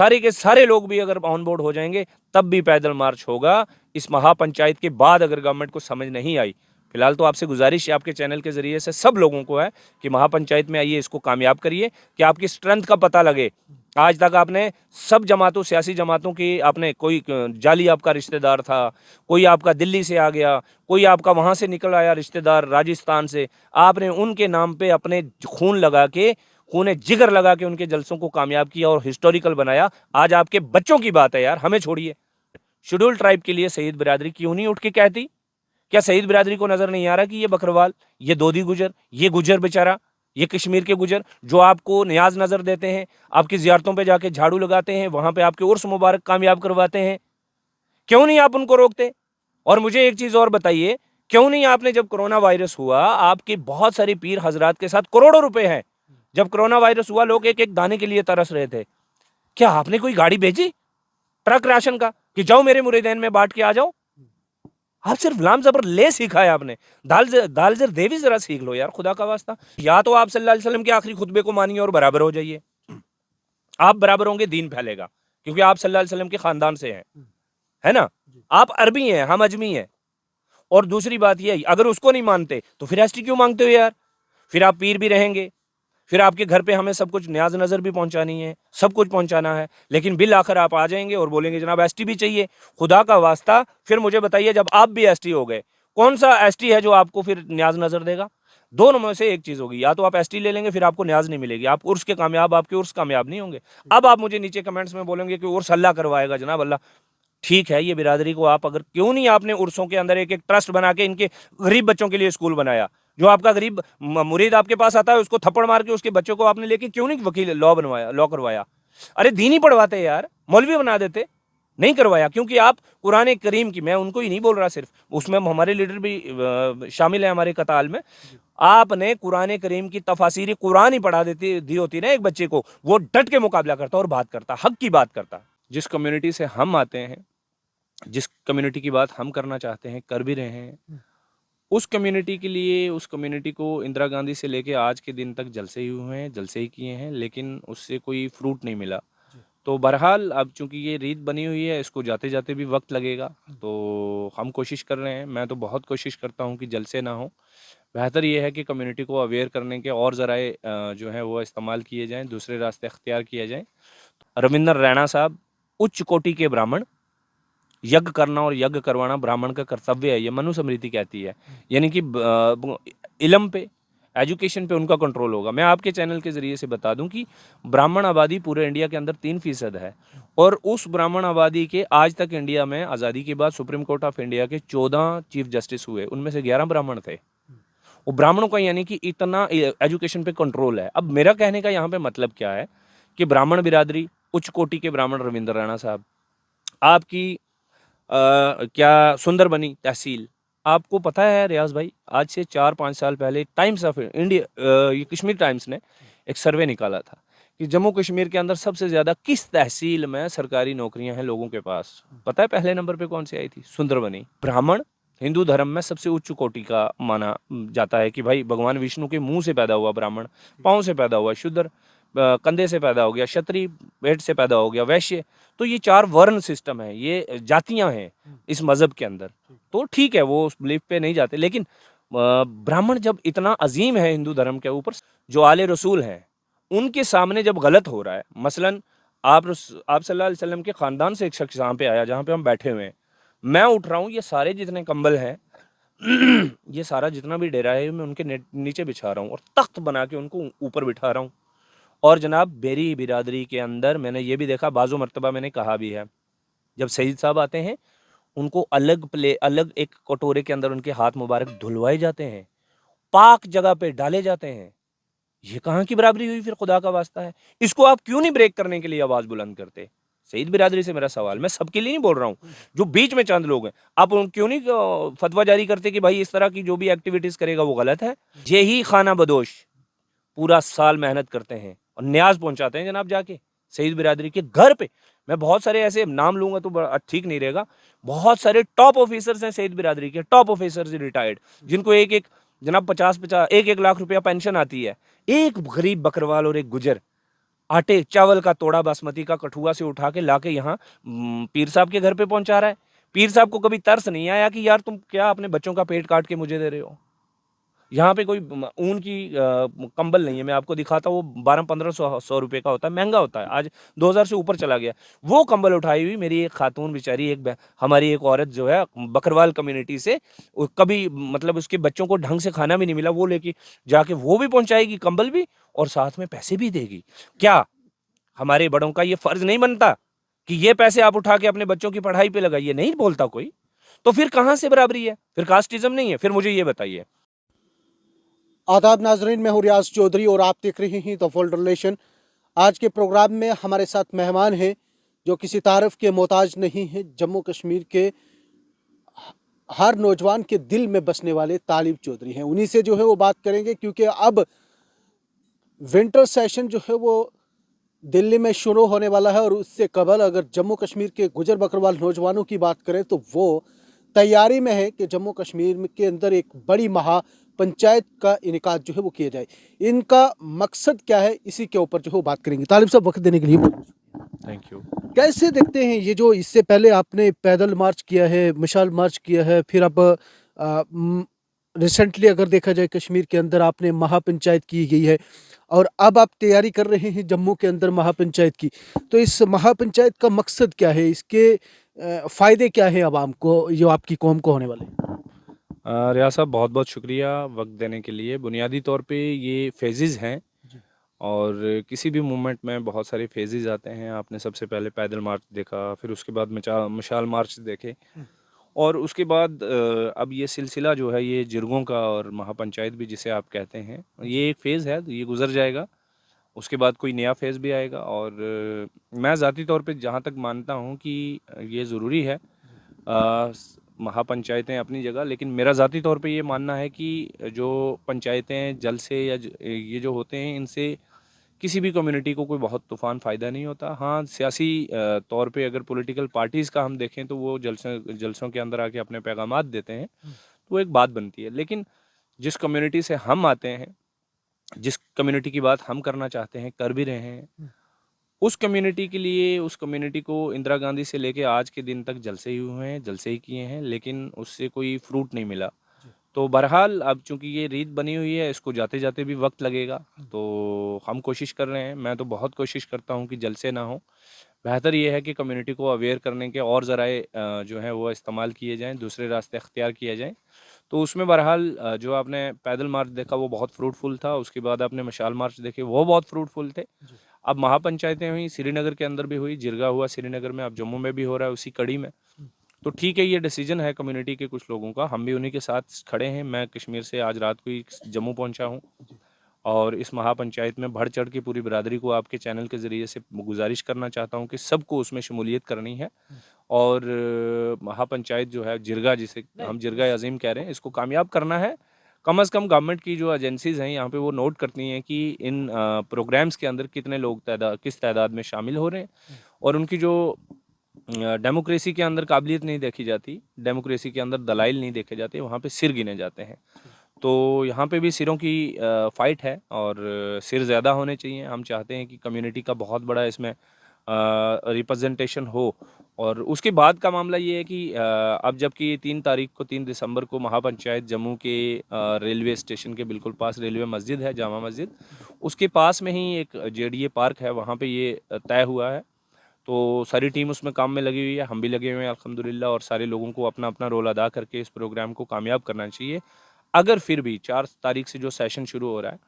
सारे के सारे लोग भी अगर ऑन बोर्ड हो जाएंगे तब भी पैदल मार्च होगा। इस महापंचायत के बाद अगर गवर्नमेंट को समझ नहीं आई, फिलहाल तो आपसे गुजारिश है आपके चैनल के जरिए से सब लोगों को है कि महापंचायत में आइए, इसको कामयाब करिए कि आपकी स्ट्रेंथ का पता लगे। आज तक आपने सब जमातों, सियासी जमातों की, आपने कोई जाली आपका रिश्तेदार था, कोई आपका दिल्ली से आ गया, कोई आपका वहाँ से निकल आया रिश्तेदार राजस्थान से, आपने उनके नाम पे अपने खून लगा के, खून जिगर लगा के उनके जलसों को कामयाब किया और हिस्टोरिकल बनाया। आज आपके बच्चों की बात है यार, हमें छोड़िए। शेड्यूल ट्राइब के लिए शहीद बिरादरी क्यों नहीं उठ के कहती? क्या शहीद बिरादरी को नजर नहीं आ रहा कि ये बकरवाल, ये दोदी गुजर, ये गुजर बेचारा, ये कश्मीर के गुजर जो आपको न्याज नजर देते हैं, आपकी जियारतों पे जाके झाड़ू लगाते हैं, वहां पे आपके उर्स मुबारक कामयाब करवाते हैं, क्यों नहीं आप उनको रोकते? और मुझे एक चीज और बताइए, क्यों नहीं आपने, जब कोरोना वायरस हुआ, आपके बहुत सारे पीर हजरात के साथ करोड़ों रुपए हैं, जब कोरोना वायरस हुआ लोग एक एक दाने के लिए तरस रहे थे, क्या आपने कोई गाड़ी भेजी ट्रक राशन का कि जाओ मेरे मुरीदैन में बांट के आ जाओ? आप सिर्फ लाम जबर ले सीखा है आपने, दाल जर देवी जरा सीख लो यार, खुदा का वास्ता। या तो आप सल्लल्लाहु अलैहि वसल्लम के आखिरी खुतबे को मानिए और बराबर हो जाइए, आप बराबर होंगे, दीन फैलेगा, क्योंकि आप सल्लल्लाहु अलैहि वसल्लम के खानदान से हैं, है ना? आप अरबी हैं, हम अजमी हैं। और दूसरी बात ये, अगर उसको नहीं मानते तो फिर एसटी क्यों मांगते हो यार? फिर आप पीर भी रहेंगे, फिर आपके घर पे हमें सब कुछ न्याज नजर भी पहुंचानी है, सब कुछ पहुंचाना है, लेकिन बिल आखिर आप आ जाएंगे और बोलेंगे जनाब एसटी भी चाहिए। खुदा का वास्ता, फिर मुझे बताइए, जब आप भी एसटी हो गए, कौन सा एसटी है जो आपको फिर न्याज नजर देगा? दोनों में से एक चीज होगी, या तो आप एसटी ले लेंगे फिर आपको न्याज नहीं मिलेगी, आप उर्स के कामयाब, आपके उर्स कामयाब नहीं होंगे। अब आप मुझे नीचे कमेंट्स में बोलेंगे कि उर्स अल्लाह करवाएगा। जनाब अल्लाह, ठीक है, ये बिरादरी को आप, अगर क्यों नहीं आपने उर्सों के अंदर एक एक ट्रस्ट बना के इनके गरीब बच्चों के लिए स्कूल बनाया? जो आपका गरीब मुरीद आपके पास आता है उसको थप्पड़ मार के उसके बच्चों को आपने लेके क्यों नहीं वकील लॉ बनवाया, लॉ करवाया? अरे दीन ही पढ़वाते यार, मौलवी बना देते। नहीं करवाया क्योंकि आप कुरान करीम की, मैं उनको ही नहीं बोल रहा सिर्फ, उसमें हमारे लीडर भी शामिल है हमारे कताल में, आपने कुरान करीम की तफासीरी कुरान ही पढ़ा देती दी होती ना एक बच्चे को, वो डट के मुकाबला करता और बात करता, हक की बात करता। जिस कम्युनिटी से हम आते हैं, जिस कम्युनिटी की बात हम करना चाहते हैं, कर भी रहे हैं, उस कम्युनिटी के लिए, उस कम्युनिटी को इंदिरा गांधी से लेके आज के दिन तक जलसे ही हुए हैं, जलसे ही किए हैं, लेकिन उससे कोई फ्रूट नहीं मिला। तो बहरहाल अब चूंकि ये रीत बनी हुई है, इसको जाते जाते भी वक्त लगेगा, तो हम कोशिश कर रहे हैं, मैं तो बहुत कोशिश करता हूँ कि जलसे ना हो। बेहतर ये है कि कम्युनिटी को अवेयर करने के और ज़राए जो है वो इस्तेमाल किए जाएँ, दूसरे रास्ते अख्तियार किए जाएँ। रविंद्र रैना साहब उच्च कोटि के ब्राह्मण, यज्ञ करना और यज्ञ करवाना ब्राह्मण का कर्तव्य है, ये मनुस्मृति कहती है। यानी कि इल्म पे, एजुकेशन पे उनका कंट्रोल होगा। मैं आपके चैनल के जरिए से बता दूं कि ब्राह्मण आबादी पूरे इंडिया के अंदर 3% है, और उस ब्राह्मण आबादी के आज तक इंडिया में आज़ादी के बाद सुप्रीम कोर्ट ऑफ इंडिया के 14 चीफ जस्टिस हुए, उनमें से 11 ब्राह्मण थे। वो ब्राह्मणों का यानी कि इतना एजुकेशन पे कंट्रोल है। अब मेरा कहने का यहाँ पे मतलब क्या है कि ब्राह्मण बिरादरी, उच्च कोटि के ब्राह्मण रविंद्र राणा साहब, आपकी क्या सुंदरबनी तहसील, आपको पता है रियाज भाई, आज से 4-5 साल पहले टाइम्स ऑफ इंडिया, ये कश्मीर टाइम्स ने एक सर्वे निकाला था कि जम्मू कश्मीर के अंदर सबसे ज़्यादा किस तहसील में सरकारी नौकरियां हैं लोगों के पास? पता है पहले नंबर पे कौन सी आई थी? सुंदरबनी। ब्राह्मण हिंदू धर्म में सबसे उच्च कोटि का माना जाता है कि भाई भगवान विष्णु के मुंह से पैदा हुआ ब्राह्मण, पाँव से पैदा हुआ शूद्र, कंधे से पैदा हो गया क्षत्रिय, पेट से पैदा हो गया वैश्य। तो ये 4 वर्ण सिस्टम है, ये जातियां हैं इस मजहब के अंदर। तो ठीक है, वो उस बिलीफ पे नहीं जाते, लेकिन ब्राह्मण जब इतना अजीम है हिंदू धर्म के ऊपर, जो आले रसूल हैं, उनके सामने जब गलत हो रहा है, मसलन आप सल्लल्लाहु अलैहि वसल्लम के खानदान से एक शख्स यहाँ पे आया, जहाँ पे हम बैठे हुए हैं, मैं उठ रहा हूँ, ये सारे जितने कंबल हैं ये सारा जितना भी डेरा है मैं उनके नीचे बिछा रहा हूँ और तख्त बना के उनको ऊपर बिठा रहा हूँ। और जनाब मेरी बिरादरी के अंदर मैंने ये भी देखा, बाज़ो मर्तबा मैंने कहा भी है, जब सईद साहब आते हैं उनको अलग एक कटोरे के अंदर उनके हाथ मुबारक धुलवाए जाते हैं, पाक जगह पे डाले जाते हैं। ये कहाँ की बराबरी हुई फिर, खुदा का वास्ता है? इसको आप क्यों नहीं ब्रेक करने के लिए आवाज बुलंद करते? सईद बिरादरी से मेरा सवाल, मैं सबके लिए नहीं बोल रहा हूँ, जो बीच में चंद लोग हैं, आप क्यों नहीं फतवा जारी करते कि भाई इस तरह की जो भी एक्टिविटीज करेगा वो गलत है? यही खाना बदोश पूरा साल मेहनत करते हैं और न्याज पहुंचाते हैं जनाब जाके सईद बिरादरी के घर पे। मैं बहुत सारे ऐसे नाम लूंगा तो ठीक नहीं रहेगा, बहुत सारे टॉप ऑफिसर्स हैं सईद बिरादरी के, टॉप ऑफिसर्स रिटायर्ड, जिनको एक एक जनाब 50-50 1-1 लाख रुपया पेंशन आती है। एक गरीब बकरवाल और एक गुजर आटे चावल का तोड़ा बासमती का कठुआ से उठा के लाके यहाँ पीर साहब के घर पे पहुंचा रहा है। पीर साहब को कभी तरस नहीं आया कि यार तुम क्या अपने बच्चों का पेट काट के मुझे दे रहे हो। यहाँ पे कोई ऊन की कंबल नहीं है, मैं आपको दिखाता हूँ, वो 1200-1500 रुपए का होता है, महंगा होता है, आज 2000 से ऊपर चला गया। वो कंबल उठाई हुई मेरी एक खातून बेचारी, हमारी एक औरत जो है बकरवाल कम्युनिटी से, कभी मतलब उसके बच्चों को ढंग से खाना भी नहीं मिला, वो लेके जाके वो भी पहुंचाएगी कंबल भी और साथ में पैसे भी देगी। क्या हमारे बड़ों का ये फर्ज नहीं बनता कि ये पैसे आप उठा के अपने बच्चों की पढ़ाई पे लगाइए? नहीं बोलता कोई, तो फिर कहां से बराबरी है? फिर कास्टिज्म नहीं है? फिर मुझे ये बताइए। आदाब नाजरीन, मैं हूं रियाज चौधरी और आप देख रहे हैं द वर्ल्ड रिलेशन। आज के प्रोग्राम में हमारे साथ मेहमान हैं जो किसी तारीफ के मोहताज नहीं है। जम्मू कश्मीर के हर नौजवान के दिल में बसने वाले तालिब चौधरी हैं। उन्हीं से जो है वो बात करेंगे, क्योंकि अब विंटर सेशन जो है वो दिल्ली में शुरू होने वाला है और उससे कबल अगर जम्मू कश्मीर के गुजर बकरवाल नौजवानों की बात करें तो वो तैयारी में है कि जम्मू कश्मीर के अंदर एक बड़ी महापंचायत का इनेकाद जो है वो किया जाए। इनका मकसद क्या है, इसी के ऊपर जो है वो बात करेंगे। तालिब साहब, वक्त देने के लिए बहुत बहुत थैंक यू। कैसे देखते हैं ये जो इससे पहले आपने पैदल मार्च किया है, मशाल मार्च किया है, फिर अब रिसेंटली अगर देखा जाए कश्मीर के अंदर आपने महापंचायत की गई है और अब आप तैयारी कर रहे हैं जम्मू के अंदर महापंचायत की, तो इस महापंचायत का मकसद क्या है, इसके फायदे क्या है आवाम को, जो आपकी कौम को होने वाले? रियाज साहब, बहुत बहुत शुक्रिया वक्त देने के लिए। बुनियादी तौर पे ये फेजेज़ हैं और किसी भी मूवमेंट में बहुत सारे फेजेज़ आते हैं। आपने सबसे पहले पैदल मार्च देखा, फिर उसके बाद मशाल मार्च देखे और उसके बाद अब ये सिलसिला जो है ये जिरगों का और महापंचायत भी जिसे आप कहते हैं, ये एक फ़ेज़ है, ये गुजर जाएगा। उसके बाद कोई नया फ़ेज़ भी आएगा और मैं ज़ाती तौर पे जहाँ तक मानता हूँ कि ये ज़रूरी है, महापंचायतें अपनी जगह, लेकिन मेरा ज़ाती तौर पे ये मानना है कि जो पंचायतें जल से या ये जो होते हैं इनसे किसी भी कम्युनिटी को कोई बहुत तूफ़ान फ़ायदा नहीं होता। हाँ, सियासी तौर पे अगर पॉलिटिकल पार्टीज़ का हम देखें तो वो जलसों के अंदर आके अपने पैगामात देते हैं, तो एक बात बनती है। लेकिन जिस कम्युनिटी से हम आते हैं, जिस कम्युनिटी की बात हम करना चाहते हैं, कर भी रहे हैं, उस कम्युनिटी के लिए, उस कम्युनिटी को इंदिरा गांधी से लेके आज के दिन तक जलसे ही हुए हैं, जलसे ही किए हैं, लेकिन उससे कोई फ्रूट नहीं मिला। तो बहरहाल अब चूंकि ये रीत बनी हुई है, इसको जाते जाते भी वक्त लगेगा, तो हम कोशिश कर रहे हैं, मैं तो बहुत कोशिश करता हूँ कि जलसे ना हो। बेहतर ये है कि कम्युनिटी को अवेयर करने के और ज़राए जो हैं वो इस्तेमाल किए जाएँ, दूसरे रास्ते अख्तियार किए जाएँ। तो उसमें बहरहाल जो आपने पैदल मार्च देखा वो बहुत फ्रूटफुल था, उसके बाद आपने मशाल मार्च देखे वो बहुत फ्रूटफुल थे। अब महापंचायतें हुई, श्रीनगर के अंदर भी हुई, जिरगा हुआ श्रीनगर में, अब जम्मू में भी हो रहा है उसी कड़ी में। तो ठीक है, ये डिसीजन है कम्युनिटी के कुछ लोगों का, हम भी उन्हीं के साथ खड़े हैं। मैं कश्मीर से आज रात को ही जम्मू पहुंचा हूं और इस महापंचायत में बढ़ चढ़ के पूरी बिरादरी को आपके चैनल के ज़रिए से गुजारिश करना चाहता हूं कि सबको उसमें शमूलियत करनी है और महापंचायत जो है जिरगा, जिसे हम जिरगा अजीम कह रहे हैं, इसको कामयाब करना है। कम से कम गवर्नमेंट की जो एजेंसीज़ हैं यहाँ पे वो नोट करती हैं कि इन प्रोग्राम्स के अंदर कितने लोग किस तादाद में शामिल हो रहे हैं और उनकी जो डेमोक्रेसी के अंदर काबिलियत नहीं देखी जाती, डेमोक्रेसी के अंदर दलाइल नहीं देखे जाते, वहाँ पे सिर गिने जाते हैं। तो यहाँ पे भी सिरों की फाइट है और सिर ज़्यादा होने चाहिए। हम चाहते हैं कि कम्युनिटी का बहुत बड़ा इसमें रिप्रेजेंटेशन हो और उसके बाद का मामला ये है कि अब जबकि 3 दिसंबर को महापंचायत जम्मू के रेलवे स्टेशन के बिल्कुल पास रेलवे मस्जिद है, जामा मस्जिद, उसके पास में ही एक जेडीए पार्क है, वहाँ पे ये तय हुआ है। तो सारी टीम उसमें काम में लगी हुई है, हम भी लगे हुए हैं अल्हम्दुलिल्लाह और सारे लोगों को अपना अपना रोल अदा करके इस प्रोग्राम को कामयाब करना चाहिए। अगर फिर भी 4 तारीख से जो सेशन शुरू हो रहा है,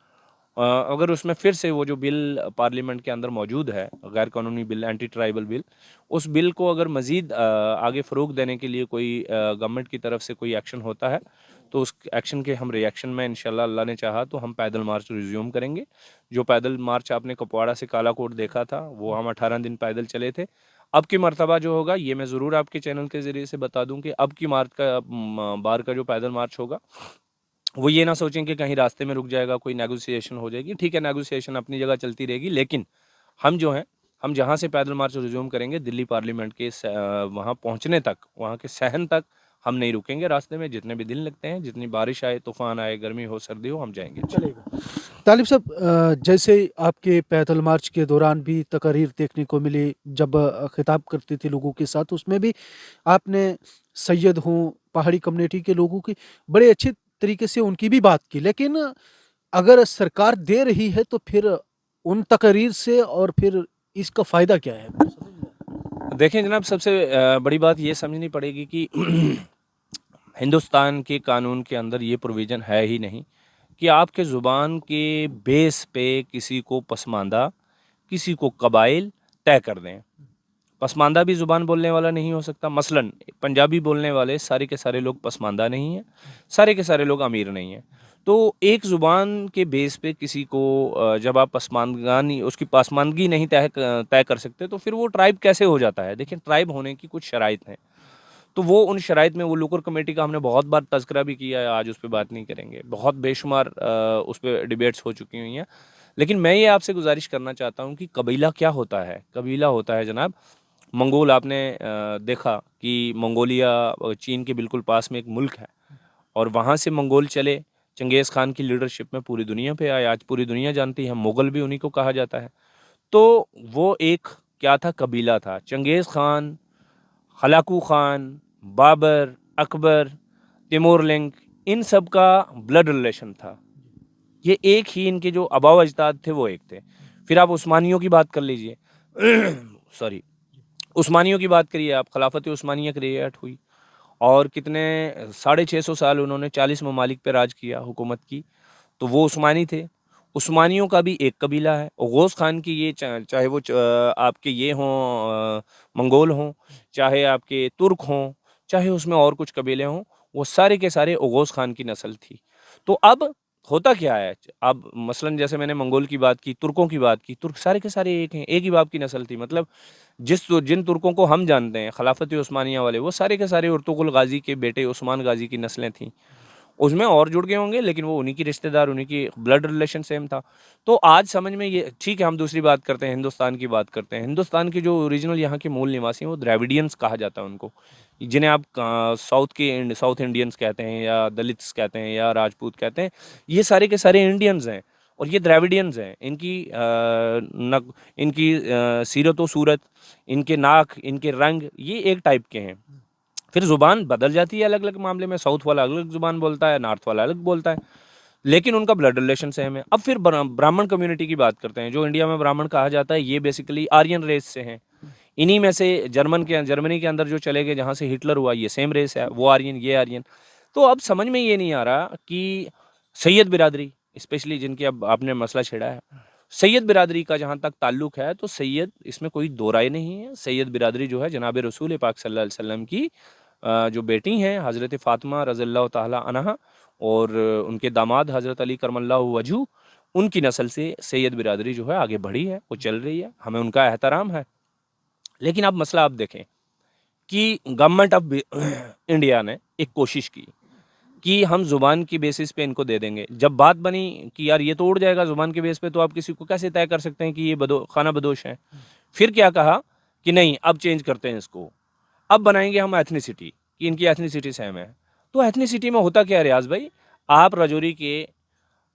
अगर उसमें फिर से वो जो बिल पार्लियामेंट के अंदर मौजूद है, गैर कानूनी बिल, एंटी ट्राइबल बिल, उस बिल को अगर मज़ीद आगे फ़रोग़ देने के लिए कोई गवर्नमेंट की तरफ से कोई एक्शन होता है, तो उस एक्शन के हम रिएक्शन में इंशाल्लाह अल्लाह ने चाहा तो हम पैदल मार्च रिज्यूम करेंगे। जो पैदल मार्च आपने कुपवाड़ा से कालाकोट देखा था, वो हम 18 दिन पैदल चले थे। अब की मर्तबा जो होगा, ये मैं ज़रूर आपके चैनल के ज़रिए से बता दूं कि अब की बार का जो पैदल मार्च होगा, वो ये ना सोचें कि कहीं रास्ते में रुक जाएगा, कोई नेगोशिएशन हो जाएगी। ठीक है, नेगोशिएशन अपनी जगह चलती रहेगी, लेकिन हम जो हैं, हम जहाँ से पैदल मार्च रिज्यूम करेंगे दिल्ली पार्लियामेंट के वहाँ पहुँचने तक, वहाँ के सहन तक हम नहीं रुकेंगे रास्ते में, जितने भी दिन लगते हैं, जितनी बारिश आए, तूफान आए, गर्मी हो, सर्दी हो, हम जाएंगे। चलेगा। तालिब साहब, जैसे आपके पैदल मार्च के दौरान भी तकारीर देखने को मिली, जब खिताब करते थे लोगों के साथ, उसमें भी आपने सैयद हों, पहाड़ी कम्युनिटी के लोगों की बड़े अच्छे तरीके से उनकी भी बात की, लेकिन अगर सरकार दे रही है तो फिर उन तकारीर से और फिर इसका फ़ायदा क्या है? देखें जनाब, सबसे बड़ी बात ये समझनी पड़ेगी कि हिंदुस्तान के कानून के अंदर ये प्रोविज़न है ही नहीं कि आपके ज़ुबान के बेस पे किसी को पसमानदा, किसी को कबाइल तय कर दें। पसमानदा भी ज़ुबान बोलने वाला नहीं हो सकता। मसलन पंजाबी बोलने वाले सारे के सारे लोग पसमानदा नहीं हैं, सारे के सारे लोग अमीर नहीं हैं। तो एक ज़ुबान के बेस पे किसी को जब आप पसमानदगी उसकी पसमानदगी नहीं तय कर सकते, तो फिर वो ट्राइब कैसे हो जाता है? देखिए, ट्राइब होने की कुछ शराइत हैं। तो वो उन शराइत में, वो लोकल कमेटी का हमने बहुत बार तज़किरा भी किया है, आज उस पे बात नहीं करेंगे। बहुत बेशुमार उस पे डिबेट्स हो चुकी हुई हैं। लेकिन मैं ये आपसे गुज़ारिश करना चाहता हूँ कि कबीला क्या होता है? कबीला होता है जनाब, मंगोल आपने देखा कि मंगोलिया चीन के बिल्कुल पास में एक मुल्क है, और वहाँ से मंगोल चले, चंगेज़ खान की लीडरशिप में पूरी दुनिया पे आए। आज पूरी दुनिया जानती है, मुग़ल भी उन्हीं को कहा जाता है। तो वो एक क्या था? कबीला था। चंगेज़ खान, हलाकू खान, बाबर, अकबर, तिमोरलेंग, इन सब का ब्लड रिलेशन था। ये एक ही, इनके जो आबा अजदाद थे वो एक थे। फिर आप उस्मानियों की बात कर लीजिए सॉरी, उस्मानियों की बात करिए आप, खिलाफत उस्मानिया क्रिएट हुई, और कितने 650 साल उन्होंने 40 ममालिक पे राज किया, हुकूमत की। तो वो उस्मानी थे। उस्मानियों का भी एक कबीला है। ओगोज़ खान की ये चाहे वो आपके ये हों, मंगोल हों, चाहे आपके तुर्क हों, चाहे उसमें और कुछ कबीले हों, वो सारे के सारे ओगोज़ खान की नस्ल थी। तो अब होता क्या है? अब मसलन जैसे मैंने मंगोल की बात की, तुर्कों की बात की, तुर्क सारे के सारे एक हैं, एक ही बाप की नस्ल थी। मतलब जिन तुर्कों को हम जानते हैं, खिलाफत उस्मानिया वाले, वो सारे के सारे अर्तुगरुल गाज़ी के बेटे उस्मान गाज़ी की नस्लें थीं। उसमें और जुड़ गए होंगे, लेकिन वो उन्हीं की रिश्तेदार, उन्हीं की ब्लड रिलेशन सेम था। तो आज समझ में ये ठीक है, हम दूसरी बात करते हैं, हिंदुस्तान की बात करते हैं। हिंदुस्तान के जो ओरिजिनल यहाँ के मूल निवासी हैं, वो द्रविडियंस कहा जाता है उनको, जिन्हें आप साउथ इंडियंस कहते हैं, या दलित्स कहते हैं, या राजपूत कहते हैं। ये सारे के सारे इंडियंस हैं, और ये द्रविडियंस हैं। इनकी सीरत व सूरत, इनके नाक, इनके रंग, ये एक टाइप के हैं। फिर ज़ुबान बदल जाती है अलग अलग मामले में, साउथ वाला अलग ज़ुबान बोलता है, नॉर्थ वाला अलग बोलता है, लेकिन उनका ब्लड रिलेशन सेम है। अब फिर ब्राह्मण कम्युनिटी की बात करते हैं। जो इंडिया में ब्राह्मण कहा जाता है, ये बेसिकली आर्यन रेस से हैं। इन्हीं में से जर्मनी के अंदर जो चले गए, जहाँ से हिटलर हुआ, ये सेम रेस है, वो आर्यन, ये आर्यन। तो अब समझ में ये नहीं आ रहा कि सैयद बिरादरी, स्पेशली जिनकी अब आपने मसला छेड़ा है, सैयद बिरादरी का जहाँ तक ताल्लुक है, तो सैयद, इसमें कोई दो राय नहीं है। सैयद बिरादरी जो है, जनाब रसूल पाक सल्लल्लाहु अलैहि वसल्लम की जो बेटी हैं हज़रत फ़ातिमा रज़ियल्लाहु ताला अन्हा, और उनके दामाद हज़रत अली करमल्लाहु वजहू, उनकी नस्ल से सैयद बिरादरी जो है आगे बढ़ी है, वो चल रही है, हमें उनका एहतराम है। लेकिन अब मसला आप देखें कि गवर्नमेंट ऑफ इंडिया ने एक कोशिश की कि हम ज़ुबान की बेसिस पे इनको दे देंगे। जब बात बनी कि यार ये तो उड़ जाएगा ज़ुबान के बेस पे, तो आप किसी को कैसे तय कर सकते हैं कि ये खाना बदोश है? फिर क्या कहा कि नहीं, अब चेंज करते हैं इसको, अब बनाएंगे हम एथनिसिटी, कि इनकी एथनिसिटी सेम है। तो एथनिसिटी में होता क्या है रियाज भाई? आप राजौरी के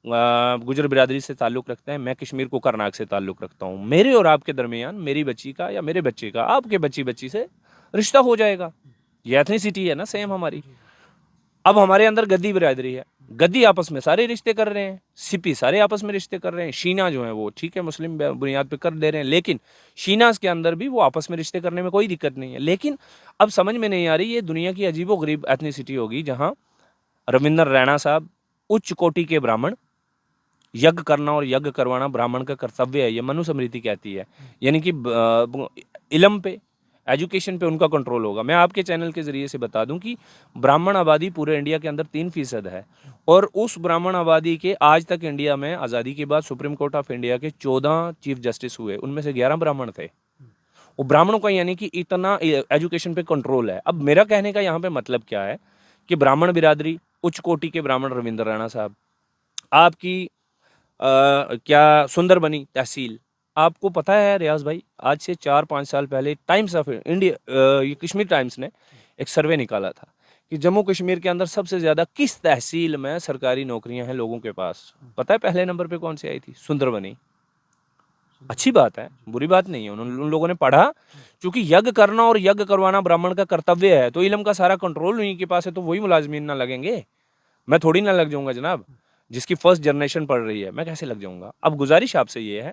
गुजर बिरादरी से ताल्लुक़ रखते हैं, मैं कश्मीर को करनाक से ताल्लुक़ रखता हूँ। मेरे और आपके दरमियान मेरी बच्ची का या मेरे बच्चे का आपके बच्ची से रिश्ता हो जाएगा। ये एथनिसिटी है ना सेम हमारी। अब हमारे अंदर गद्दी बिरादरी है, गद्दी आपस में सारे रिश्ते कर रहे हैं, सिपी सारे आपस में रिश्ते कर रहे हैं, शीना जो है वो ठीक है मुस्लिम बुनियाद पे कर दे रहे हैं, लेकिन शीनास के अंदर भी वो आपस में रिश्ते करने में कोई दिक्कत नहीं है। लेकिन अब समझ में नहीं आ रही, ये दुनिया की अजीबो गरीब एथनिसिटी होगी जहाँ रविंद्र रैना साहब, उच्च कोटि के ब्राह्मण, यज्ञ करना और यज्ञ करवाना ब्राह्मण का कर्तव्य है, ये मनुस्मृति कहती है। यानी कि इल्म पे, एजुकेशन पे उनका कंट्रोल होगा। मैं आपके चैनल के ज़रिए से बता दूं कि ब्राह्मण आबादी पूरे इंडिया के अंदर 3% है, और उस ब्राह्मण आबादी के आज तक इंडिया में आज़ादी के बाद सुप्रीम कोर्ट ऑफ इंडिया के 14 चीफ जस्टिस हुए, उनमें से 11 ब्राह्मण थे। वो ब्राह्मणों का यानी कि इतना एजुकेशन पे कंट्रोल है। अब मेरा कहने का यहाँ पे मतलब क्या है कि ब्राह्मण बिरादरी, उच्च कोटि के ब्राह्मण रविंद्र रैना साहब, आपकी क्या सुंदरबनी तहसील, आपको पता है रियाज भाई, आज से 4-5 साल पहले टाइम्स ऑफ इंडिया, ये कश्मीर टाइम्स ने एक सर्वे निकाला था कि जम्मू कश्मीर के अंदर सबसे ज़्यादा किस तहसील में सरकारी नौकरियां हैं लोगों के पास? पता है पहले नंबर पे कौन सी आई थी? सुंदरबनी। अच्छी बात है, बुरी बात नहीं है। उन लोगों ने पढ़ा, क्योंकि यज्ञ करना और यज्ञ करवाना ब्राह्मण का कर्तव्य है, तो इल्म का सारा कंट्रोल उन्हीं के पास है, तो वही मुलाजमीन ना लगेंगे। मैं थोड़ी ना लग जाऊंगा जनाब, जिसकी फर्स्ट जनरेशन पढ़ रही है, मैं कैसे लग जाऊंगा? अब गुजारिश आपसे ये है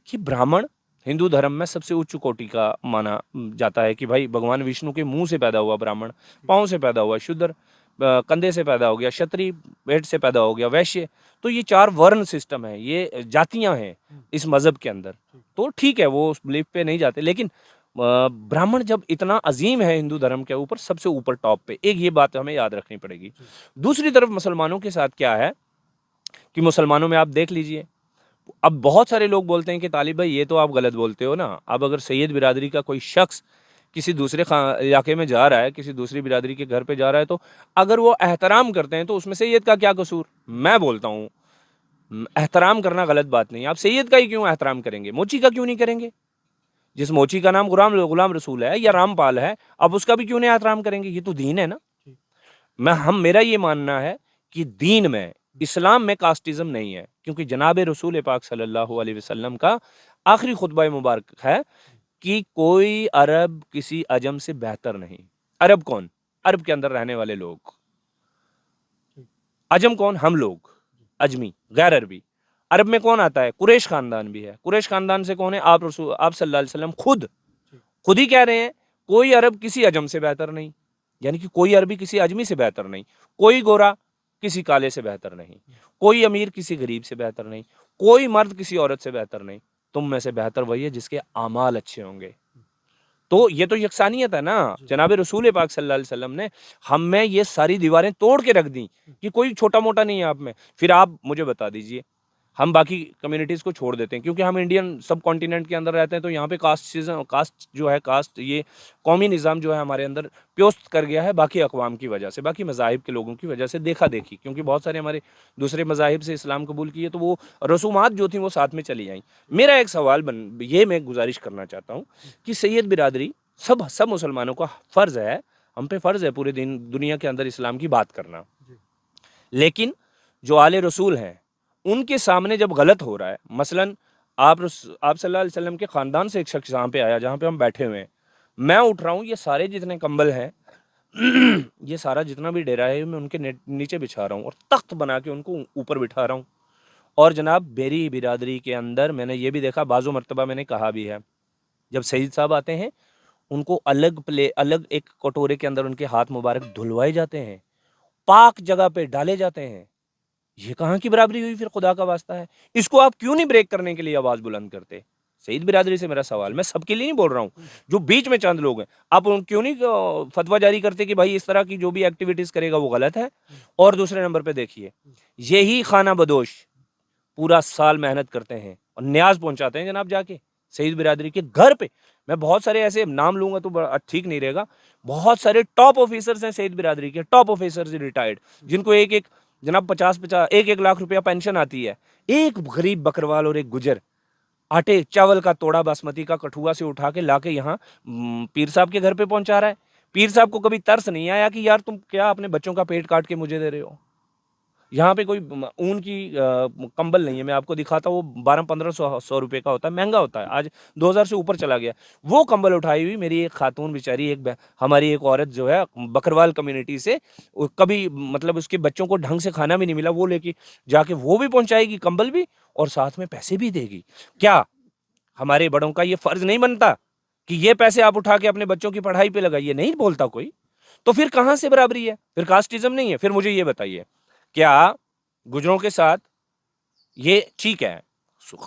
कि ब्राह्मण हिंदू धर्म में सबसे उच्च कोटि का माना जाता है, कि भाई भगवान विष्णु के मुंह से पैदा हुआ ब्राह्मण, पाँव से पैदा हुआ शूद्र, कंधे से पैदा हो गया क्षत्रिय, पेट से पैदा हो गया वैश्य। तो ये 4 वर्ण सिस्टम है, ये जातियां हैं इस मजहब के अंदर। तो ठीक है, वो उस बिलीफ पे नहीं जाते, लेकिन ब्राह्मण जब इतना अजीम है हिंदू धर्म के ऊपर, सबसे ऊपर टॉप पे, एक ये बात हमें याद रखनी पड़ेगी। दूसरी तरफ मुसलमानों के साथ क्या है कि मुसलमानों में आप देख लीजिए, अब बहुत सारे लोग बोलते हैं कि तालिब भाई ये तो आप गलत बोलते हो ना। अब अगर सैयद बिरादरी का कोई शख्स किसी दूसरे इलाके में जा रहा है, किसी दूसरी बिरादरी के घर पे जा रहा है, तो अगर वो एहतराम करते हैं तो उसमें सैयद का क्या कसूर? मैं बोलता हूँ एहतराम करना गलत बात नहीं है। आप सैयद का ही क्यों एहतराम करेंगे? मोची का क्यों नहीं करेंगे? जिस मोची का नाम गुलाम रसूल है या रामपाल है, अब उसका भी क्यों नहीं एहतराम करेंगे? ये तो दीन है ना। मेरा ये मानना है कि दीन में, इस्लाम में कास्टिज्म नहीं है, क्योंकि जनाब रसूल पाक सल्लल्लाहु अलैहि वसल्लम का आखिरी खुतबा मुबारक है कि कोई अरब किसी अजम से बेहतर नहीं। अरब कौन? अरब के अंदर रहने वाले लोग। अजम कौन? हम लोग, अजमी, गैर अरबी। अरब में कौन आता है? कुरैश खानदान भी है। कुरैश खानदान से कौन है? आप सल्लल्लाहु अलैहि वसल्लम खुद ही कह रहे हैं कोई अरब किसी अजम से बेहतर नहीं, यानी कि कोई अरबी किसी अजमी से बेहतर नहीं, कोई गोरा किसी काले से बेहतर नहीं, कोई अमीर किसी गरीब से बेहतर नहीं, कोई मर्द किसी औरत से बेहतर नहीं। तुम में से बेहतर वही है जिसके आमाल अच्छे होंगे। तो ये तो यकसानियत है ना। जनाब रसूल पाक सल्लल्लाहु अलैहि वसल्लम ने हम में ये सारी दीवारें तोड़ के रख दी कि कोई छोटा मोटा नहीं है आप में। फिर आप मुझे बता दीजिए, हम बाकी कम्युनिटीज़ को छोड़ देते हैं, क्योंकि हम इंडियन सब कॉन्टिनेंट के अंदर रहते हैं, तो यहाँ पे कास्ट जो है, कास्ट ये कौमी निज़ाम जो है हमारे अंदर प्योस्त कर गया है, बाकी अकवाम की वजह से, बाकी मज़ाहिब के लोगों की वजह से, देखा देखी, क्योंकि बहुत सारे हमारे दूसरे मज़ाहिब से इस्लाम कबूल किए, तो वो रसूमात जो थी वो साथ में चली आई। मेरा एक सवाल ये मैं गुजारिश करना चाहता हूँ कि सैयद बिरादरी, सब मुसलमानों का फ़र्ज़ है, हम पे फ़र्ज़ है पूरे दुनिया के अंदर इस्लाम की बात करना, लेकिन जो आले रसूल हैं उनके सामने जब गलत हो रहा है, मसलन आप सल्लल्लाहु अलैहि वसल्लम के ख़ानदान से एक शख्स यहाँ पे आया, जहाँ पे हम बैठे हुए हैं, मैं उठ रहा हूँ, ये सारे जितने कंबल हैं ये सारा जितना भी डेरा है मैं उनके नीचे बिछा रहा हूँ और तख्त बना के उनको ऊपर बिठा रहा हूँ। और जनाब मेरी बिरादरी के अंदर मैंने ये भी देखा, बाज़ो मरतबा मैंने कहा भी है, जब सईद साहब आते हैं उनको अलग एक कटोरे के अंदर उनके हाथ मुबारक धुलवाए जाते हैं, पाक जगह पे डाले जाते हैं। ये कहाँ की बराबरी हुई? फिर खुदा का वास्ता है, इसको आप क्यों नहीं ब्रेक करने के लिए आवाज बुलंद करते? सईद बिरादरी से मेरा सवाल, मैं सबके लिए नहीं बोल रहा हूँ, जो बीच में चंद लोग हैं, आप क्यों नहीं फतवा जारी करते कि भाई इस तरह की जो भी एक्टिविटीज करेगा वो गलत है? और दूसरे नंबर पे देखिए, यही खाना बदोश पूरा साल मेहनत करते हैं और न्याज पहुंचाते हैं जनाब जाके सईद बिरादरी के घर पे। मैं बहुत सारे ऐसे नाम लूंगा तो ठीक नहीं रहेगा, बहुत सारे टॉप ऑफिसर्स हैं सईद बिरादरी के, टॉप ऑफिसर्स रिटायर्ड, जिनको एक जनाब 50-50 1-1 लाख रुपया पेंशन आती है। एक गरीब बकरवाल और एक गुजर आटे चावल का तोड़ा बासमती का कठुआ से उठा के लाके यहाँ पीर साहब के घर पे पहुंचा रहा है। पीर साहब को कभी तरस नहीं आया कि यार तुम क्या अपने बच्चों का पेट काट के मुझे दे रहे हो? यहाँ पे कोई ऊन की कंबल नहीं है, मैं आपको दिखाता हूँ, वो 1200-1500 रुपए का होता है, महंगा होता है, आज 2000 से ऊपर चला गया। वो कंबल उठाई हुई मेरी एक खातून बेचारी, हमारी एक औरत जो है बकरवाल कम्युनिटी से, कभी मतलब उसके बच्चों को ढंग से खाना भी नहीं मिला, वो लेके जाके वो भी पहुंचाएगी, कंबल भी, और साथ में पैसे भी देगी। क्या हमारे बड़ों का ये फर्ज नहीं बनता कि ये पैसे आप उठा के अपने बच्चों की पढ़ाई पे लगाइए? नहीं बोलता कोई, तो फिर कहाँ से बराबरी है? फिर कास्टिज्म नहीं है? फिर मुझे ये बताइए, क्या गुजरों के साथ ये ठीक है?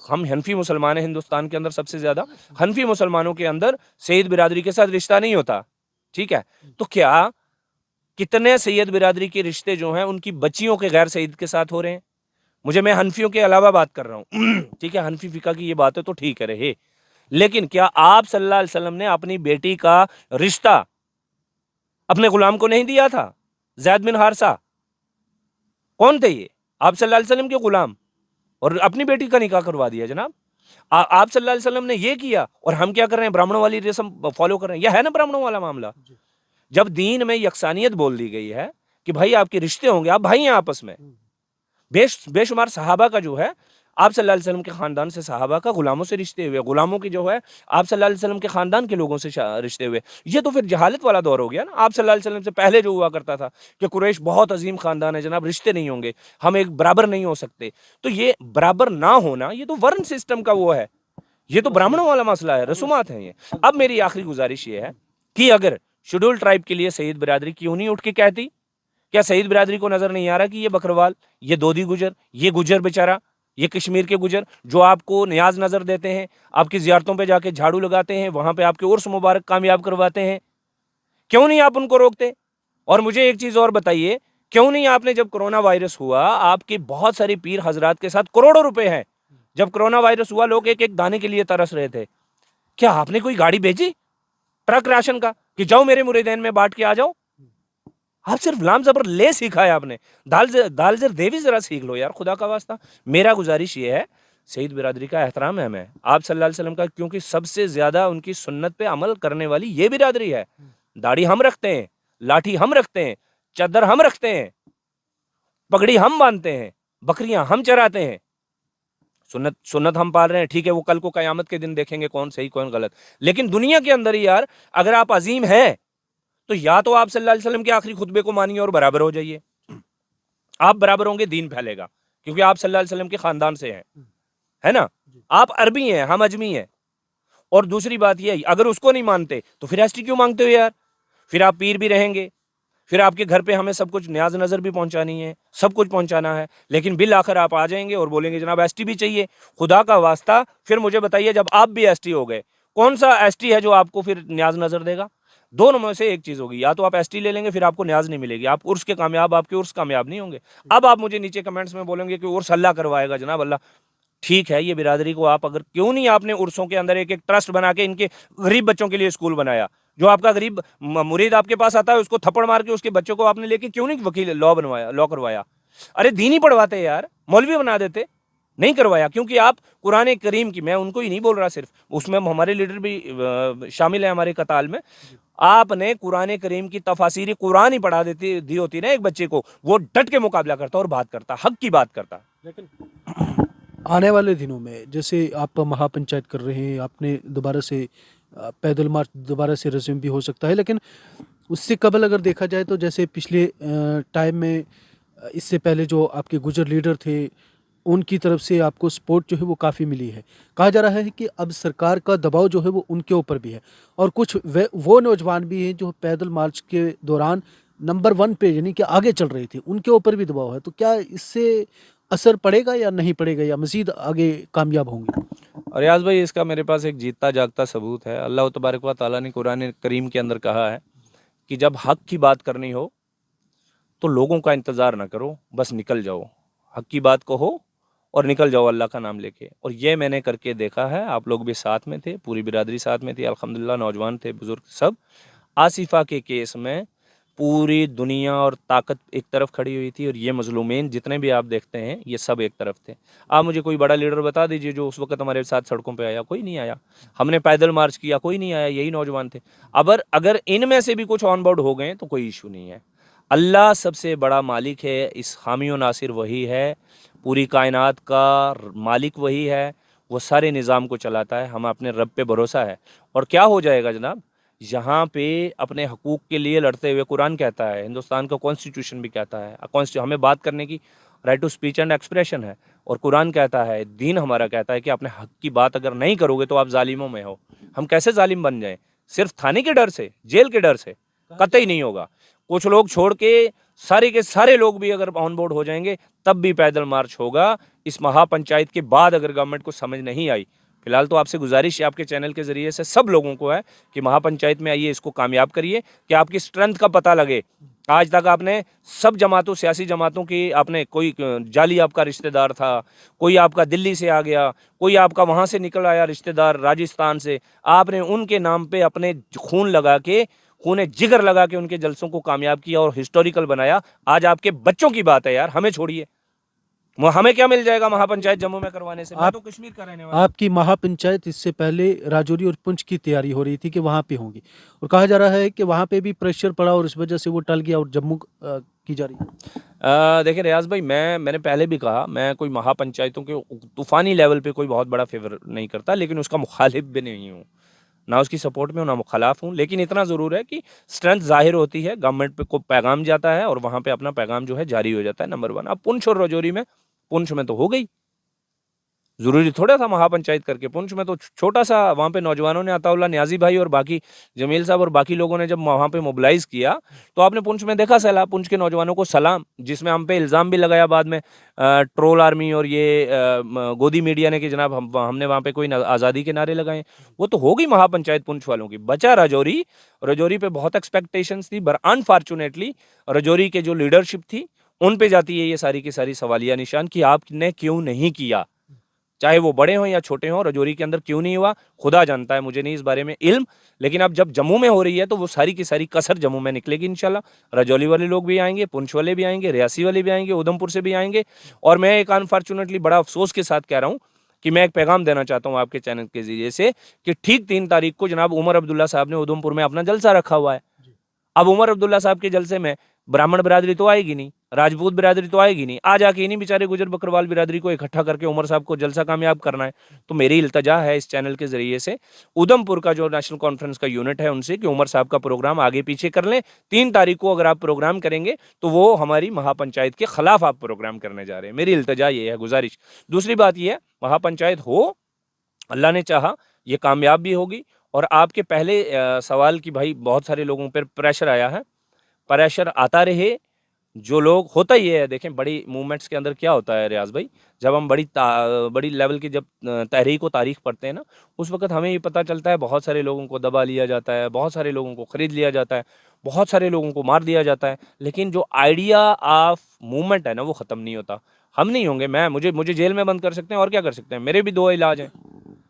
हम हनफी मुसलमान हैं हिंदुस्तान के अंदर, सबसे ज्यादा हनफी मुसलमानों के अंदर सैयद बिरादरी के साथ रिश्ता नहीं होता, ठीक है? तो क्या कितने सैयद बिरादरी के रिश्ते जो हैं उनकी बच्चियों के गैर सईद के साथ हो रहे हैं? मैं हनफियों के अलावा बात कर रहा हूँ ठीक है, हनफी फिका की ये बात है तो ठीक है रहे, लेकिन क्या आप सल्लल्लाहु अलैहि वसल्लम ने अपनी बेटी का रिश्ता अपने गुलाम को नहीं दिया था? ज़ैद बिन हारिसा कौन थे? ये आप सल्लल्लाहु अलैहि वसल्लम के गुलाम, और अपनी बेटी का निकाह करवा दिया जनाब। आप सल्लल्लाहु अलैहि वसल्लम ने ये किया, और हम क्या कर रहे हैं? ब्राह्मणों वाली रस्म फॉलो कर रहे हैं। यह है ना ब्राह्मणों वाला मामला? जब दीन में यकसानियत बोल दी गई है कि भाई आपके रिश्ते होंगे, आप भाई हैं आपस में। बेशुमार सहाबा का जो है आप सल्लल्लाहु अलैहि वसल्लम के खानदान से, सहाबा का गुलामों से रिश्ते हुए, गुलामों की जो है आप सल्लल्लाहु अलैहि वसल्लम के खानदान के लोगों से रिश्ते हुए। ये तो फिर जहालत वाला दौर हो गया ना। आप सल्लल्लाहु अलैहि वसल्लम से पहले जो हुआ करता था कि कुरैश बहुत अजीम खानदान है जनाब, रिश्ते नहीं होंगे, हम एक बराबर नहीं हो सकते। तो ये बराबर ना होना, ये तो वर्ण सिस्टम का वो है, ये तो ब्राह्मणों वाला मसला है, रसूमात हैं ये। अब मेरी आखिरी गुजारिश ये है कि अगर शेड्यूल ट्राइब के लिए सईद बिरादरी क्यों नहीं उठ के कहती? क्या सईद बिरादरी को नजर नहीं आ रहा कि ये बकरवाल, ये दोदी गुजर, ये गुजर बेचारा, ये कश्मीर के गुजर जो आपको न्याज नजर देते हैं, आपकी जियारतों पे जाके झाड़ू लगाते हैं, वहां पे आपके उर्स मुबारक कामयाब करवाते हैं, क्यों नहीं आप उनको रोकते? और मुझे एक चीज और बताइए, क्यों नहीं आपने, जब कोरोना वायरस हुआ, आपके बहुत सारे पीर हजरात के साथ करोड़ों रुपए हैं, जब कोरोना वायरस हुआ लोग एक एक दाने के लिए तरस रहे थे, क्या आपने कोई गाड़ी भेजी ट्रक राशन का कि जाओ मेरे मुरीदैन में बांट के आ जाओ? आप सिर्फ लाम जबर ले सीखा है आपने, दाल जर देवी जरा सीख लो यार, खुदा का वास्ता। मेरा गुजारिश ये है, सईद बिरादरी का एहतराम है हमें, आप सल्लल्लाहु अलैहि वसल्लम का, क्योंकि सबसे ज्यादा उनकी सुन्नत पे अमल करने वाली ये बिरादरी है। दाढ़ी हम रखते हैं, लाठी हम रखते हैं, चद्दर हम रखते हैं, पगड़ी हम बांधते हैं, बकरियां हम चराते हैं, सुन्नत हम पाल रहे हैं। ठीक है, वो कल को कयामत के दिन देखेंगे कौन सही कौन गलत, लेकिन दुनिया के अंदर ही यार अगर आप अजीम हैं तो या तो आप सल्लल्लाहु अलैहि वसल्लम के आखिरी खुतबे को मानिए और बराबर हो जाइए, आप बराबर होंगे, दीन फैलेगा, क्योंकि आप सल्लल्लाहु अलैहि वसल्लम के खानदान से हैं, है ना? आप अरबी हैं, हम अजमी हैं। और दूसरी बात यह, अगर उसको नहीं मानते तो फिर एसटी क्यों मांगते हो यार? फिर आप पीर भी रहेंगे, फिर आपके घर पे हमें सब कुछ न्याज नजर भी पहुंचानी है, सब कुछ पहुंचाना है, लेकिन बिल आखिर आप आ जाएंगे और बोलेंगे जनाब एसटी भी चाहिए। खुदा का वास्ता, फिर मुझे बताइए, जब आप भी एसटी हो गए, कौन सा एसटी है जो आपको फिर न्याज नजर देगा? दोनों में से एक चीज होगी, या तो आप एसटी ले लेंगे फिर आपको न्याज नहीं मिलेगी, आप उर्स के कामयाब, आपके उर्स कामयाब नहीं होंगे। अब आप मुझे नीचे कमेंट्स में बोलेंगे कि उर्स अल्लाह करवाएगा, जनाब अल्लाह, ठीक है, ये बिरादरी को आप अगर, क्यों नहीं आपने उर्सों के अंदर एक एक ट्रस्ट बना के इनके गरीब बच्चों के लिए स्कूल बनाया? जो आपका गरीब मुरीद आपके पास आता है उसको थप्पड़ मार के उसके बच्चों को आपने लेके क्यों नहीं वकील लॉ बनवाया, लॉ करवाया? अरे दीन ही पढ़वाते यार, मौलवी बना देते, नहीं करवाया, क्योंकि आप कुरान करीम की, मैं उनको ही नहीं बोल रहा, सिर्फ उसमें हमारे लीडर भी शामिल है हमारे कताल में, आपने कुरान करीम की तफासीरी कुरान ही पढ़ा देती दी होती ना एक बच्चे को, वो डट के मुकाबला करता और बात करता, हक की बात करता। लेकिन आने वाले दिनों में जैसे आप महापंचायत कर रहे हैं, आपने दोबारा से पैदल मार्च दोबारा से रिज्यूम भी हो सकता है, लेकिन उससे कबल अगर देखा जाए तो जैसे पिछले टाइम में इससे पहले जो आपके गुजर लीडर थे उनकी तरफ से आपको सपोर्ट जो है वो काफ़ी मिली है। कहा जा रहा है कि अब सरकार का दबाव जो है वो उनके ऊपर भी है, और कुछ वो नौजवान भी हैं जो पैदल मार्च के दौरान नंबर 1 पे यानी कि आगे चल रहे थे, उनके ऊपर भी दबाव है। तो क्या इससे असर पड़ेगा या नहीं पड़ेगा, या मज़ीद आगे कामयाब होंगे? रियाज भाई, इसका मेरे पास एक जीतता जागता सबूत है। अल्लाह तबारक व तआला ने कुरान करीम के अंदर कहा है कि जब हक की बात करनी हो तो लोगों का इंतज़ार ना करो, बस निकल जाओ, हक की बात कहो और निकल जाओ अल्लाह का नाम लेके। और ये मैंने करके देखा है, आप लोग भी साथ में थे, पूरी बिरादरी साथ में थी अल्हम्दुलिल्लाह, नौजवान थे, बुजुर्ग सब। आसिफा के केस में पूरी दुनिया और ताकत एक तरफ खड़ी हुई थी और ये मजलूमीन जितने भी आप देखते हैं ये सब एक तरफ थे। आप मुझे कोई बड़ा लीडर बता दीजिए जो उस वक्त हमारे साथ सड़कों पे आया, कोई नहीं आया। हमने पैदल मार्च किया, कोई नहीं आया, यही नौजवान थे। अगर इनमें से भी कुछ ऑन बोर्ड हो गए तो कोई इशू नहीं है। अल्लाह सबसे बड़ा मालिक है, इस हामी व नासिर वही है, पूरी कायनात का मालिक वही है, वो सारे निज़ाम को चलाता है, हम अपने रब पे भरोसा है। और क्या हो जाएगा जनाब, यहाँ पे अपने हकूक़ के लिए लड़ते हुए, कुरान कहता है, हिंदुस्तान का कॉन्स्टिट्यूशन भी कहता है, हमें बात करने की right to speech and expression है, और कुरान कहता है, दीन हमारा कहता है कि अपने हक की बात अगर नहीं करोगे तो आप जालिमों में हो। हम कैसे जालिम बन जाएं? सिर्फ थाने के डर से, जेल के डर से? कतई नहीं होगा। कुछ लोग छोड़ के सारे के सारे लोग भी अगर ऑन बोर्ड हो जाएंगे तब भी पैदल मार्च होगा। इस महापंचायत के बाद अगर गवर्नमेंट को समझ नहीं आई, फिलहाल तो आपसे गुजारिश है आपके चैनल के ज़रिए से सब लोगों को है कि महापंचायत में आइए, इसको कामयाब करिए, कि आपकी स्ट्रेंथ का पता लगे। आज तक आपने सब जमातों, सियासी जमातों की, आपने कोई जाली आपका रिश्तेदार था, कोई आपका दिल्ली से आ गया, कोई आपका वहाँ से निकल आया रिश्तेदार राजस्थान से, आपने उनके नाम पे अपने खून लगा के, खून जिगर लगा के उनके जलसों को कामयाब किया और हिस्टोरिकल बनाया। आज आपके बच्चों की बात है यार, हमें छोड़िए, हमें क्या मिल जाएगा महापंचायत जम्मू में करवाने से? मैं तो कश्मीर का रहने वाला हूं। आपकी महापंचायत इससे पहले राजौरी और पुंछ की तैयारी हो रही थी कि वहाँ पे होंगी, और कहा जा रहा है कि वहाँ पे भी प्रेशर पड़ा और इस वजह से वो टल गया और जम्मू की जा रही है। देखिए रियाज भाई, मैंने पहले भी कहा, मैं कोई महापंचायतों के तूफानी लेवल पे कोई बहुत बड़ा फेवर नहीं करता, लेकिन उसका मुखालिफ भी नहीं हूँ, ना उसकी सपोर्ट में हूँ ना मुखालाफ हूँ। लेकिन इतना ज़रूर है कि स्ट्रेंथ जाहिर होती है, गवर्नमेंट पे को पैगाम जाता है और वहाँ पे अपना पैगाम जो है जारी हो जाता है, नंबर 1। अब पुंछ और राजौरी में, पुंछ में तो हो गई, ज़रूरी थोड़ा था महापंचायत करके। पुंछ में तो छोटा सा, वहाँ पे नौजवानों ने, अताउल्ला न्याजी भाई और बाकी जमील साहब और बाकी लोगों ने जब वहाँ पे मोबिलाइज़ किया, तो आपने पुंछ में देखा सैलाब। पुंछ के नौजवानों को सलाम, जिसमें हम पे इल्ज़ाम भी लगाया बाद में ट्रोल आर्मी और ये गोदी मीडिया ने कि जनाब हमने वहाँ पे कोई आज़ादी के नारे लगाए। वो तो हो गई महापंचायत पुंछ वालों की। बचा राजौरी। राजौरी पे बहुत एक्सपेक्टेशंस थी, पर अनफॉर्चुनेटली राजौरी के जो लीडरशिप थी, उन पे जाती है ये सारी की सारी सवालिया निशान कि आपने क्यों नहीं किया। चाहे वो बड़े हों या छोटे हों, राजौरी के अंदर क्यों नहीं हुआ खुदा जानता है, मुझे नहीं इस बारे में इल्म। लेकिन अब जब जम्मू में हो रही है तो वो सारी की सारी कसर जम्मू में निकलेगी इंशाल्लाह। राजौरी वाले लोग भी आएंगे, पुंछ वाले भी आएंगे, रियासी वाले भी आएंगे, उधमपुर से भी आएंगे। और मैं एक अनफॉर्चुनेटली बड़ा अफसोस के साथ कह रहा हूँ कि मैं एक पैगाम देना चाहता हूँ आपके चैनल के जरिए से कि ठीक 3 तारीख को जनाब उमर अब्दुल्ला साहब ने उधमपुर में अपना जलसा रखा हुआ है। अब उमर अब्दुल्ला साहब के जलसे में ब्राह्मण बिरादरी तो आएगी नहीं, राजपूत बिरादरी तो आएगी नहीं। आ जाके इन्हीं बेचारे गुजर बकरवाल बिरादरी को इकट्ठा करके उमर साहब को जलसा कामयाब करना है। तो मेरी इल्तजा है इस चैनल के जरिए से उधमपुर का जो नेशनल कॉन्फ्रेंस का यूनिट है उनसे कि उमर साहब का प्रोग्राम आगे पीछे कर लें। 3 तारीख को अगर आप प्रोग्राम करेंगे तो वो हमारी महापंचायत के खिलाफ आप प्रोग्राम करने जा रहे हैं। मेरी इल्तजा ये है, गुजारिश। दूसरी बात ये है, महापंचायत हो, अल्लाह ने चाहा ये कामयाब भी होगी। और आपके पहले सवाल की भाई बहुत सारे लोगों पर प्रेशर आया है, प्रेशर आता रहे। जो लोग, होता ही है, देखें बड़ी मूवमेंट्स के अंदर क्या होता है रियाज भाई, जब हम बड़ी लेवल की जब तहरीक व तारीख पढ़ते हैं ना, उस वक्त हमें ये पता चलता है बहुत सारे लोगों को दबा लिया जाता है, बहुत सारे लोगों को ख़रीद लिया जाता है, बहुत सारे लोगों को मार दिया जाता है, लेकिन जो आइडिया ऑफ मूवमेंट है ना वो ख़त्म नहीं होता। हम नहीं होंगे, मुझे जेल में बंद कर सकते हैं और क्या कर सकते हैं, मेरे भी 2 इलाज हैं।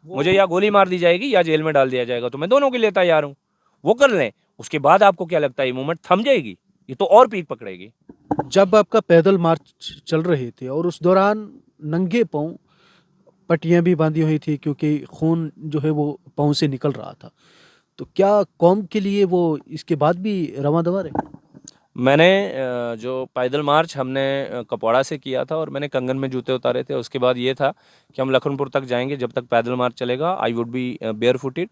मुझे या गोली मार दी जाएगी या जेल में डाल दिया जाएगा, तो मैं दोनों के लिए तैयार हूँ। वो कर लें, उसके बाद आपको क्या लगता है ये मूवमेंट थम जाएगी? ये तो और पीक पकड़ेगी। जब आपका पैदल मार्च चल रहे थे और उस दौरान नंगे पाँव पट्टियां भी बांधी हुई थी क्योंकि खून जो है वो पाँव से निकल रहा था, तो क्या कौम के लिए वो इसके बाद भी रवां दवा रहे? मैंने जो पैदल मार्च हमने कपवाड़ा से किया था और मैंने कंगन में जूते उतारे थे। उसके बाद ये था कि हम लखनपुर तक जाएंगे, जब तक पैदल मार्च चलेगा I would be bare footed.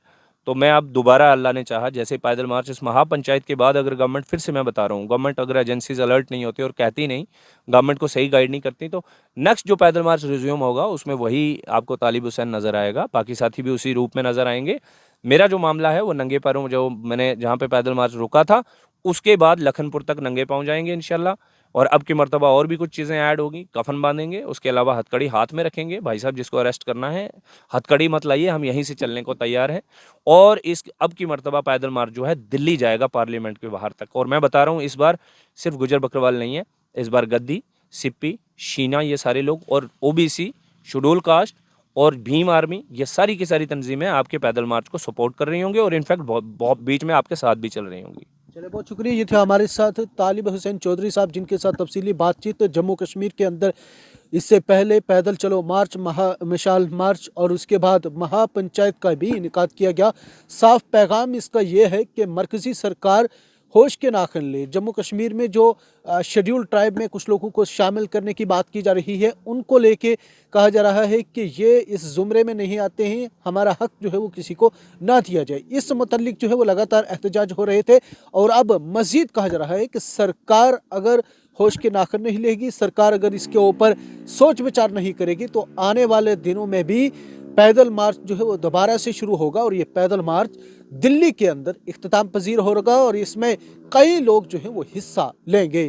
तो मैं अब दोबारा, अल्लाह ने चाहा, जैसे पैदल मार्च इस महापंचायत के बाद अगर गवर्नमेंट, फिर से मैं बता रहा हूँ, गवर्नमेंट अगर एजेंसीज अलर्ट नहीं होती और कहती नहीं, गवर्नमेंट को सही गाइड नहीं करती, तो नेक्स्ट जो पैदल मार्च रिज्यूम होगा उसमें वही आपको तालिब हुसैन नज़र आएगा, बाकी साथी भी उसी रूप में नज़र आएंगे। मेरा जो मामला है वो नंगे पैरों, जो मैंने जहाँ पे पैदल मार्च रोका था उसके बाद लखनपुर तक नंगे पाँव जाएंगे इंशाल्लाह। और अब की मर्तबा और भी कुछ चीज़ें ऐड होगी, कफन बांधेंगे, उसके अलावा हथकड़ी हाथ में रखेंगे। भाई साहब जिसको अरेस्ट करना है हथकड़ी मत लाइए, हम यहीं से चलने को तैयार हैं। और इस अब की मर्तबा पैदल मार्च जो है दिल्ली जाएगा, पार्लियामेंट के बाहर तक। और मैं बता रहा हूँ इस बार सिर्फ गुजर बकरवाल नहीं है, इस बार गद्दी, सिप्पी, शीना, ये सारे लोग, और OBC, शेड्यूल कास्ट और भीम आर्मी, ये सारी की सारी तंजीमें आपके पैदल मार्च को सपोर्ट कर रही होंगी और इनफैक्ट बहुत बीच में आपके साथ भी चल रही होंगी। चलिए, बहुत शुक्रिया। ये थे हमारे साथ तालिब हुसैन चौधरी साहब, जिनके साथ तफसीली बातचीत जम्मू कश्मीर के अंदर इससे पहले पैदल चलो मार्च, मिसाल मार्च और उसके बाद महापंचायत का भी इनेकाद किया गया। साफ पैगाम इसका ये है कि मरकज़ी सरकार होश के नाखन ले। जम्मू कश्मीर में जो शेड्यूल ट्राइब में कुछ लोगों को शामिल करने की बात की जा रही है, उनको लेके कहा जा रहा है कि ये इस ज़ुमरे में नहीं आते हैं, हमारा हक जो है वो किसी को ना दिया जाए। इस मुतल्लिक जो है वो लगातार एहतजाज हो रहे थे। और अब मज़ीद कहा जा रहा है कि सरकार अगर होश के नाखन नहीं लेगी, सरकार अगर इसके ऊपर सोच विचार नहीं करेगी, तो आने वाले दिनों में भी पैदल मार्च जो है वो दोबारा से शुरू होगा। और ये पैदल मार्च दिल्ली के अंदर इख्तिताम पजीर होगा और इसमें कई लोग जो है वो हिस्सा लेंगे।